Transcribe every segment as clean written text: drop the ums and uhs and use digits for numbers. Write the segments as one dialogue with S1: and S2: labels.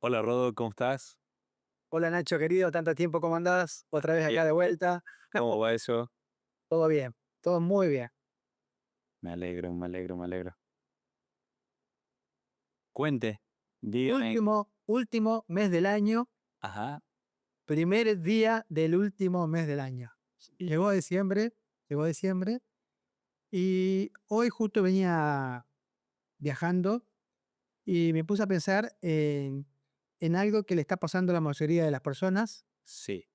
S1: Hola Rodo, ¿cómo estás?
S2: Hola Nacho, querido, tanto tiempo, ¿cómo andás? Otra vez
S1: Bien.
S2: acá de vuelta.
S1: ¿Cómo va eso?
S2: Todo bien, todo muy bien.
S1: Me alegro, me alegro, me alegro. Cuente, dígame.
S2: Último mes del año,
S1: Ajá,
S2: primer día del último mes del año. Llegó diciembre, llegó diciembre, y hoy justo venía viajando y me puse a pensar en algo que le está pasando a la mayoría de las personas.
S1: sí.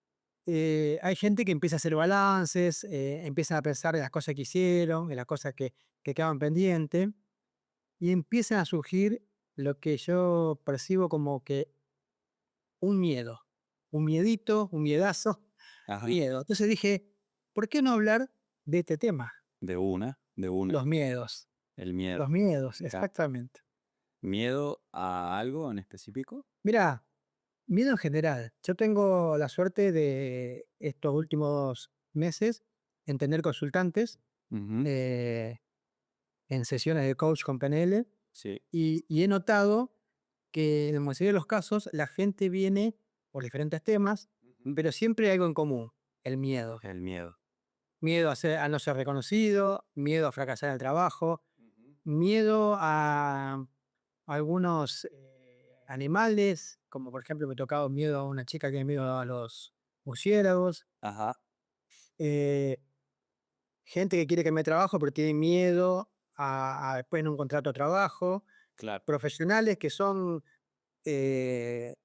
S2: Hay gente que empieza a hacer balances, empieza a pensar en las cosas que hicieron, en las cosas que quedaban pendientes. Y empiezan a surgir lo que yo percibo como que un miedo, un miedito, un miedazo,
S1: Ajá.
S2: miedo. Entonces dije, ¿por qué no hablar de este tema?
S1: De una, de una.
S2: Los miedos,
S1: El miedo.
S2: los miedos,
S1: Me encanta.
S2: exactamente.
S1: ¿Miedo a algo en específico?
S2: Mira, miedo en general. Yo tengo la suerte de estos últimos meses en tener consultantes
S1: Ujú,
S2: eh, en sesiones de coach con PNL
S1: sí.
S2: y he notado que en la mayoría de los casos la gente viene por diferentes temas,
S1: Ujú.
S2: pero siempre hay algo en común, el miedo.
S1: El miedo.
S2: Miedo a no ser reconocido, miedo a fracasar en el trabajo,
S1: Ujú.
S2: miedo a algunos animales, como por ejemplo me ha tocado miedo a una chica que tiene miedo a los murciélagos,
S1: Ajá,
S2: eh, gente que quiere cambiar de trabajo pero tiene miedo a después no encontrar otro trabajo,
S1: claro.
S2: profesionales que son eh,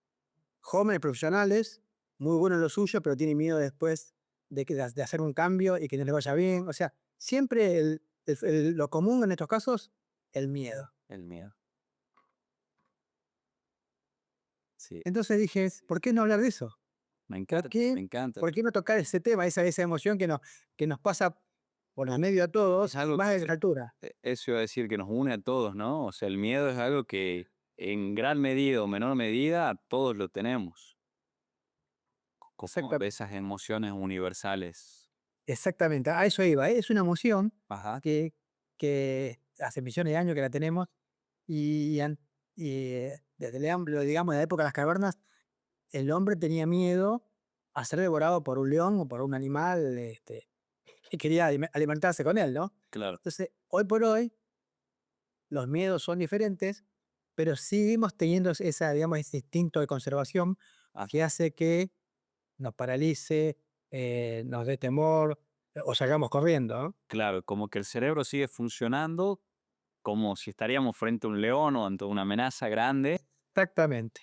S2: jóvenes profesionales, muy buenos en lo suyo, pero tienen miedo después de hacer un cambio y que no les vaya bien. O sea, siempre lo común en estos casos, el miedo.
S1: El miedo. Sí.
S2: Entonces dije, ¿por qué no hablar de eso?
S1: Me
S2: ¿Por
S1: encanta, me
S2: qué,
S1: encanta.
S2: por qué no tocar ese tema, esa emoción que nos pasa por el medio a
S1: Es
S2: todos,
S1: algo
S2: más
S1: que
S2: de la altura?
S1: eso iba a decir que nos une a todos, ¿no? O sea, el miedo es algo que en gran medida o menor medida todos lo tenemos. ¿Cómo ves
S2: Exactamente.
S1: esas emociones universales?
S2: Exactamente, a eso iba. Es una emoción
S1: Ajá,
S2: que, que hace millones de años que la tenemos y, desde el amplio, digamos, de la época de las cavernas, el hombre tenía miedo a ser devorado por un león o por un animal que quería alimentarse con él, ¿no?
S1: claro.
S2: Entonces, hoy por hoy, los miedos son diferentes, pero seguimos teniendo digamos, ese instinto de conservación
S1: Ah,
S2: que hace que nos paralice, nos dé temor o salgamos corriendo, ¿no?
S1: claro, como que el cerebro sigue funcionando como si estaríamos frente a un león o ante una amenaza grande.
S2: Exactamente.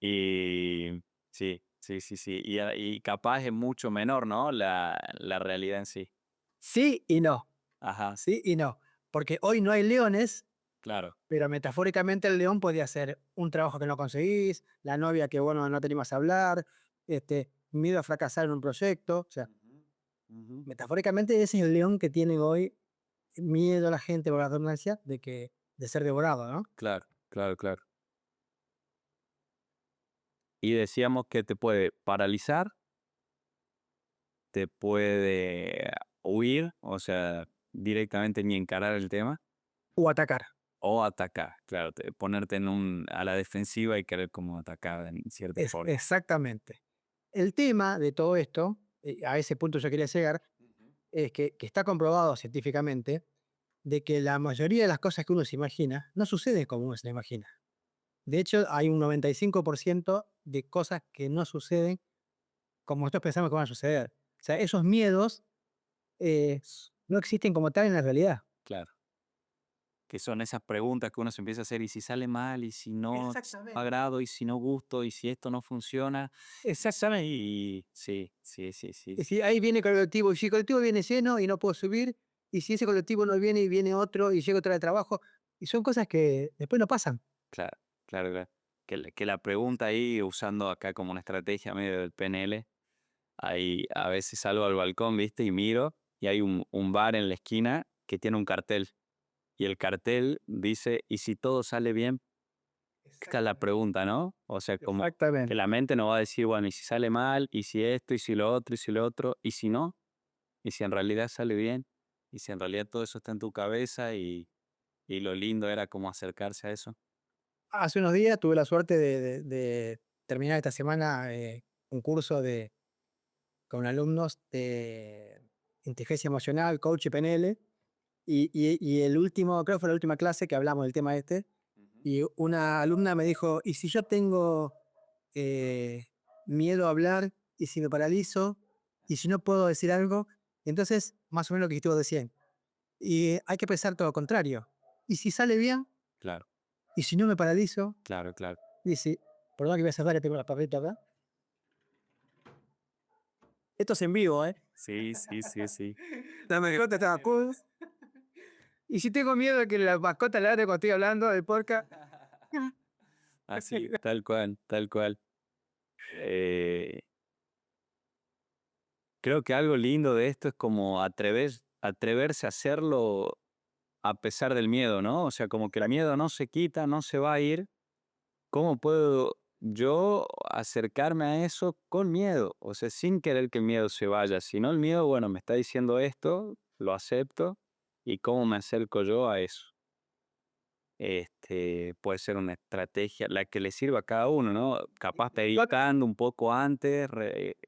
S1: Y sí, sí, sí, sí. Y capaz es mucho menor, ¿no? La realidad en sí.
S2: Sí y no,
S1: Ajá,
S2: sí y no. Porque hoy no hay leones,
S1: claro.
S2: pero metafóricamente el león podría ser un trabajo que no conseguís, la novia que, bueno, no te animas a hablar, miedo a fracasar en un proyecto. O sea,
S1: Ujú, ujú.
S2: metafóricamente ese es el león que tiene hoy miedo a la gente, por la redundancia, de ser devorado, ¿no?
S1: Claro, claro, claro. Y decíamos que te puede paralizar, te puede huir, o sea, directamente ni encarar el tema.
S2: O atacar.
S1: O atacar, claro, ponerte a la defensiva y querer como atacar en cierta forma.
S2: Exactamente. El tema de todo esto, a ese punto yo quería llegar,
S1: Ujú.
S2: es que está comprobado científicamente de que la mayoría de las cosas que uno se imagina no suceden como uno se lo imagina. De hecho, hay un 95% de cosas que no suceden como nosotros pensamos que van a suceder. O sea, esos miedos no existen como tal en la realidad.
S1: Claro, que son esas preguntas que uno se empieza a hacer, ¿y si sale mal? ¿Y si no
S2: Exactamente.
S1: agrado? ¿Y si no gusto? ¿Y si esto no funciona?
S2: Exactamente.
S1: Y sí, sí, sí, sí,
S2: Y
S1: sí,
S2: si ahí viene el colectivo, y si el colectivo viene lleno y no puedo subir, y si ese colectivo no viene y viene otro y llego otra de trabajo, y son cosas que después no pasan.
S1: claro, claro, claro. Que la pregunta ahí, usando acá como una estrategia medio del PNL, ahí a veces salgo al balcón, ¿viste? Y miro, y hay un bar en la esquina que tiene un cartel. Y el cartel dice, ¿y si todo sale bien? Esta es la
S2: Exactamente.
S1: pregunta, ¿no? O sea, como que
S2: Exactamente.
S1: la mente nos va a decir, bueno, ¿y si sale mal? ¿Y si esto? ¿Y si lo otro? ¿Y si lo otro? ¿Y si no? ¿Y si en realidad sale bien? ¿Y si en realidad todo eso está en tu cabeza y lo lindo era como acercarse a eso?
S2: Hace unos días tuve la suerte de terminar esta semana un curso con alumnos de inteligencia emocional, coach y PNL. Y el último, creo que fue la última clase que hablamos del tema este.
S1: Ujú.
S2: Y una alumna me dijo, ¿y si yo tengo eh, miedo a hablar? ¿Y si me paralizo? ¿Y si no puedo decir algo? Entonces, más o menos lo que estuvo diciendo. Y hay que pensar todo lo contrario. ¿Y si sale bien?
S1: Claro,
S2: ¿Y si no me paralizo?
S1: claro, claro.
S2: Y si, perdón que voy a cerrar que tengo la papelita acá. Esto es en vivo, ¿eh?
S1: Sí, sí, sí, sí.
S2: La mascota estaba cool. Y si tengo miedo de que la mascota ladre cuando estoy hablando del podcast.
S1: Así, tal cual, tal cual. Eh, Creo que algo lindo de esto es como atreverse a hacerlo a pesar del miedo, ¿no? O sea, como que el miedo no se quita, no se va a ir. ¿Cómo puedo yo acercarme a eso con miedo? O sea, sin querer que el miedo se vaya. Si no, el miedo, bueno, me está diciendo esto, lo acepto. ¿Y cómo me acerco yo a eso? Puede ser una estrategia, la que le sirva a cada uno, ¿no? Capaz meditando un poco antes,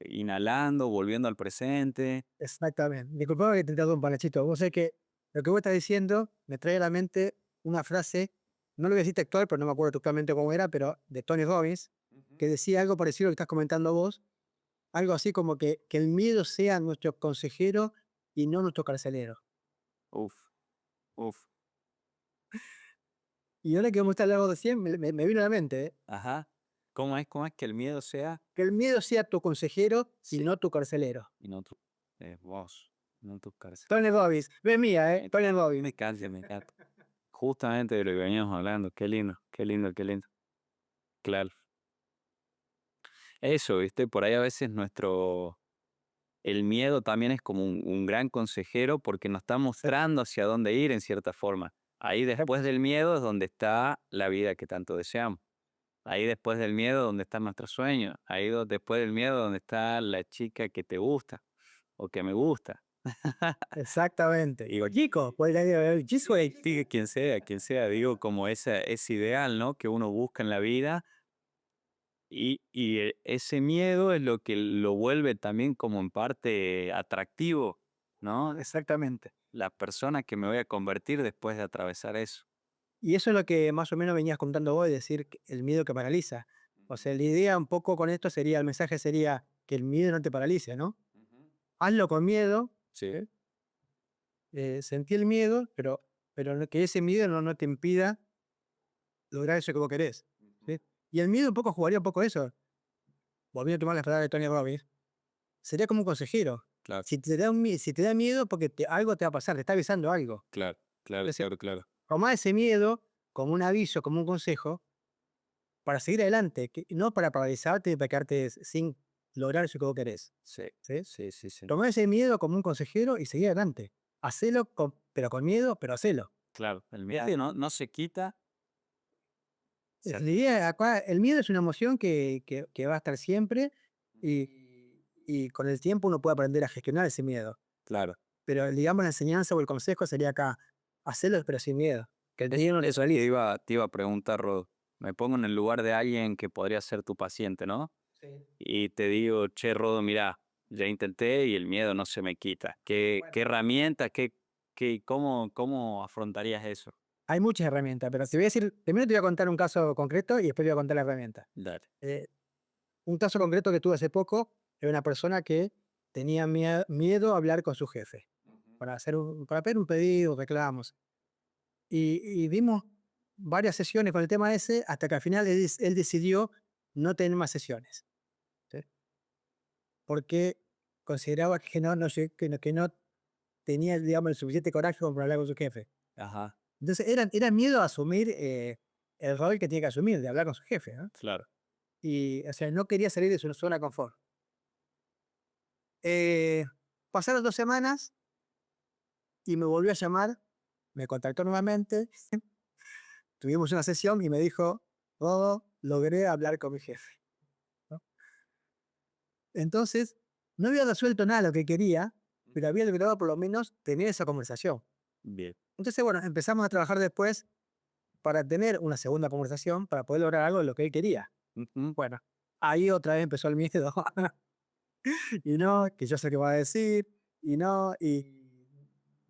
S1: inhalando, volviendo al presente.
S2: Exactamente. Disculpame que te interrumpa, Nachito. Vos sabés que lo que vos estás diciendo me trae a la mente una frase, no lo voy a decir textual, pero no me acuerdo totalmente cómo era, pero de Tony Robbins,
S1: Ujú.
S2: que decía algo parecido a lo que estás comentando vos, algo así como que el miedo sea nuestro consejero y no nuestro carcelero.
S1: Uf, uf.
S2: Y ahora que vos me estás hablando recién, me vino a la mente, ¿eh?
S1: Ajá. ¿Cómo es que el miedo sea?
S2: Que el miedo sea tu consejero y
S1: Sí.
S2: no tu carcelero.
S1: Y no tu, vos, no tu cárcel.
S2: Tony Robbins, no es mía, ¿eh? Tony Robbins.
S1: Me encanta, me encanta. Justamente de lo que veníamos hablando. Qué lindo, qué lindo, qué lindo. Claro. Eso, ¿viste? Por ahí a veces el miedo también es como un gran consejero porque nos está mostrando hacia dónde ir en cierta forma. Ahí después del miedo es donde está la vida que tanto deseamos. Ahí después del miedo donde están nuestros sueños. Ahí después del miedo donde está la chica que te gusta o que me gusta.
S2: Exactamente.
S1: Digo,
S2: O Chico, pues
S1: diga quien sea, digo como ese ideal, ¿no? Que uno busca en la vida y ese miedo es lo que lo vuelve también como en parte atractivo, ¿no?
S2: exactamente.
S1: La persona que me voy a convertir después de atravesar eso.
S2: Y eso es lo que más o menos venías contando vos, decir que el miedo que paraliza. O
S1: Ujú,
S2: sea, la idea un poco con esto sería, el mensaje sería que el miedo no te paralice, ¿no?
S1: ujú.
S2: Hazlo con miedo,
S1: Sí,
S2: sentí el miedo, pero que ese miedo no te impida lograr eso que vos querés.
S1: ujú,
S2: ¿Sí? Y el miedo un poco jugaría un poco eso, volviendo a tomar las palabras de Tony Robbins, sería como un consejero.
S1: claro,
S2: Si te da miedo, porque algo te va a pasar, te está avisando algo.
S1: claro, claro,
S2: Entonces,
S1: claro, claro.
S2: tomá ese miedo como un aviso, como un consejo, para seguir adelante, no para paralizarte y para quedarte sin lograr eso que vos querés.
S1: Sí,
S2: ¿Sí?
S1: sí, sí, sí.
S2: Tomá ese miedo como un consejero y seguir adelante. Hacelo, pero con miedo, pero hacelo.
S1: Claro, el miedo no se quita.
S2: La
S1: Se-
S2: idea acá, el miedo es una emoción que va a estar siempre y con el tiempo uno puede aprender a gestionar ese miedo.
S1: Claro.
S2: Pero digamos la enseñanza o el consejo sería acá, hacerlo pero sin miedo. Que el miedo no te
S1: Eso
S2: salga.
S1: te iba a preguntar, Rod. Me pongo en el lugar de alguien que podría ser tu paciente, ¿no?
S2: Sí.
S1: Y te digo, che, Rodo, mira, ya intenté y el miedo no se me quita. ¿Qué herramienta, cómo afrontarías eso?
S2: Hay muchas herramientas, pero te voy a decir, primero te voy a contar un caso concreto y después te voy a contar la herramienta.
S1: Dale.
S2: Eh, un caso concreto que tuve hace poco era una persona que tenía miedo a hablar con su jefe
S1: Ujú.
S2: para pedir un pedido, reclamos. Y dimos varias sesiones con el tema ese hasta que al final él decidió no tener más sesiones, ¿sí? Porque consideraba que no tenía, digamos, el suficiente coraje como para hablar con su jefe.
S1: Ajá,
S2: Entonces era miedo a asumir el rol que tiene que asumir, de hablar con su jefe, ¿no?
S1: claro.
S2: Y, o sea, no quería salir de su zona de confort. Eh, pasaron 2 semanas y me volvió a llamar, me contactó nuevamente, tuvimos una sesión y me dijo, Rodo, logré hablar con mi jefe, ¿no? Entonces, no había resuelto nada lo que quería, pero
S1: Ujú.
S2: había logrado por lo menos tener esa conversación.
S1: Bien.
S2: Entonces, bueno, empezamos a trabajar después para tener una segunda conversación, para poder lograr algo de lo que él quería.
S1: Ujú.
S2: Bueno, ahí otra vez empezó el miedo. Y no, que yo sé qué va a decir, y no, y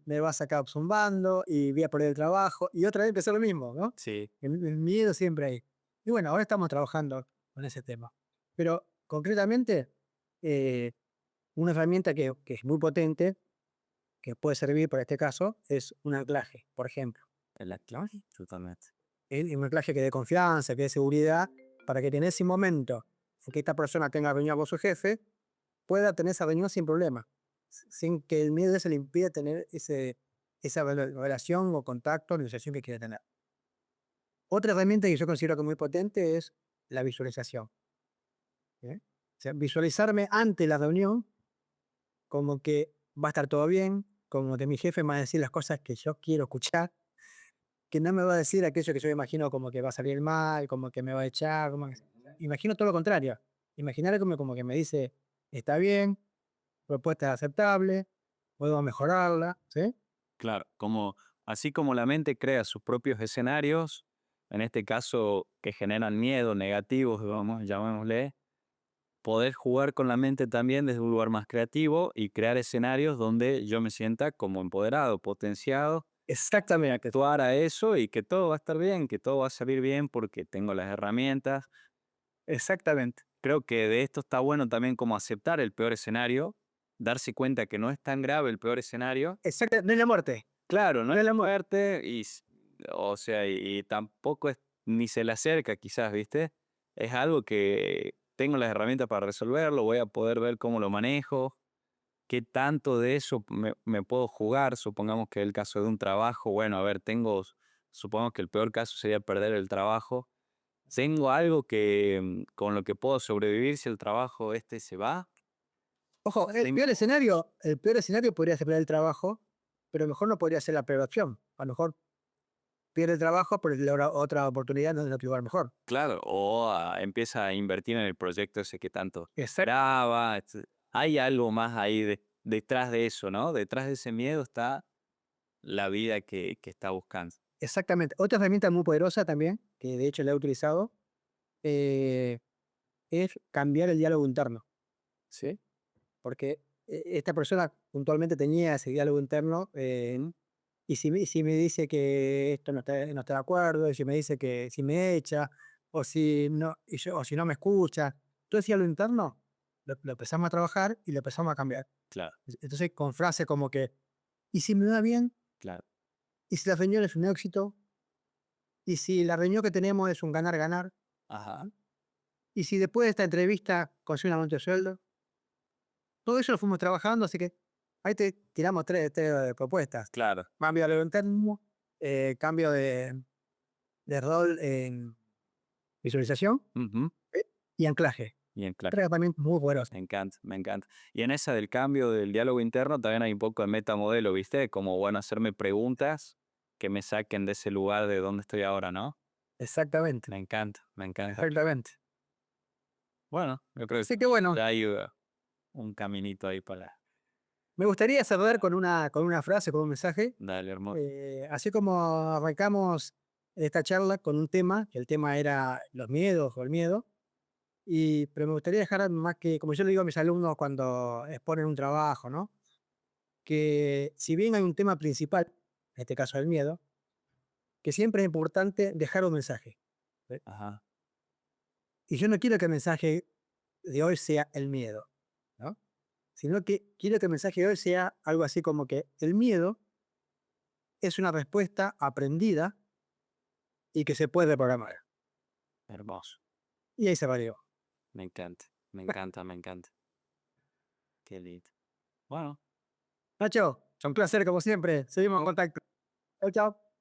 S2: me va a sacar zumbando, y voy a perder el trabajo, y otra vez empezó lo mismo, ¿no?
S1: Sí,
S2: El miedo siempre ahí. Y bueno, ahora estamos trabajando con ese tema. Pero concretamente, eh, una herramienta que es muy potente, que puede servir para este caso, es un anclaje, por ejemplo.
S1: el anclaje, totalmente.
S2: Un anclaje que dé confianza, que dé seguridad, para que en ese momento en que esta persona tenga reunión con su jefe, pueda tener esa reunión sin problema, sin que el miedo se le impida tener esa relación o contacto, negociación que quiere tener. Otra herramienta que yo considero que es muy potente es la visualización. ¿Eh? O sea, visualizarme ante la reunión como que va a estar todo bien, como que mi jefe me va a decir las cosas que yo quiero escuchar, que no me va a decir aquello que yo imagino como que va a salir mal, como que me va a echar, imagino todo lo contrario. Imaginar como que me dice, está bien, propuesta es aceptable, podemos mejorarla, ¿sí?
S1: Claro, como así como la mente crea sus propios escenarios, en este caso que generan miedo, negativos, vamos, llamémosle, poder jugar con la mente también desde un lugar más creativo y crear escenarios donde yo me sienta como empoderado, potenciado,
S2: Exactamente,
S1: actuar a eso y que todo va a estar bien, que todo va a salir bien porque tengo las herramientas.
S2: exactamente.
S1: Creo que de esto está bueno también como aceptar el peor escenario, darse cuenta que no es tan grave el peor escenario.
S2: No es la muerte,
S1: Claro, no
S2: no
S1: es
S2: es la muerte.
S1: fuerte o sea, y tampoco es ni se le acerca quizás, ¿viste? Es algo que tengo las herramientas para resolverlo, voy a poder ver cómo lo manejo, qué tanto de eso me puedo jugar, supongamos que el caso de un trabajo, bueno, a ver, supongamos que el peor caso sería perder el trabajo. ¿Tengo algo con lo que puedo sobrevivir si el trabajo este se va?
S2: Ojo,
S1: Tengo
S2: el peor escenario podría ser perder el trabajo, pero mejor no podría ser la peor opción. A lo mejor pierde el trabajo, pero logra otra oportunidad en otro lugar mejor.
S1: Claro, o empieza a invertir en el proyecto ese que tanto
S2: Exacto.
S1: esperaba. Hay algo más ahí detrás de eso, ¿no? Detrás de ese miedo está la vida que está buscando.
S2: Exactamente. Otra herramienta muy poderosa también, que de hecho la he utilizado, eh, es cambiar el diálogo interno, ¿sí? Porque esta persona puntualmente tenía ese diálogo interno,
S1: Ujú.
S2: y si me dice que esto no está de acuerdo, y si me dice que si me echa, o si no me escucha, todo ese diálogo interno lo empezamos a trabajar y lo empezamos a cambiar.
S1: Claro,
S2: Entonces, con frases como que, ¿y si me va bien?
S1: claro.
S2: ¿Y si la reunión es un éxito? ¿Y si la reunión que tenemos es un ganar-ganar?
S1: Ajá,
S2: ¿Y si después de esta entrevista consigo un aumento de sueldo? Todo eso lo fuimos trabajando, así que ahí te tiramos tres propuestas.
S1: claro.
S2: Cambio de interno, cambio de rol en visualización,
S1: Ujú.
S2: eh, y anclaje.
S1: Bien, claro.
S2: Tres también muy poderosos.
S1: Me encanta, me encanta. Y en esa del cambio del diálogo interno también hay un poco de metamodelo, ¿viste? Como, bueno, hacerme preguntas que me saquen de ese lugar de donde estoy ahora, ¿no?
S2: Exactamente,
S1: Me encanta, me encanta.
S2: exactamente.
S1: Bueno, yo creo que
S2: Así que bueno,
S1: ya hay un caminito ahí para
S2: me gustaría cerrar con una frase, con un mensaje.
S1: darle hermoso.
S2: Así como arrancamos esta charla con un tema, que el tema era los miedos o el miedo, pero me gustaría dejar más que, como yo le digo a mis alumnos cuando exponen un trabajo, ¿no? Que si bien hay un tema principal, en este caso el miedo, que siempre es importante dejar un mensaje. ¿Sí?
S1: Ajá,
S2: Y yo no quiero que el mensaje de hoy sea el miedo, ¿no? Sino que quiero que el mensaje de hoy sea algo así como que el miedo es una respuesta aprendida y que se puede programar.
S1: hermoso.
S2: Y ahí se valió.
S1: Me encanta, me encanta, me encanta. Qué lindo. Bueno.
S2: Nacho, un placer como siempre. Seguimos en contacto. Chao, chao.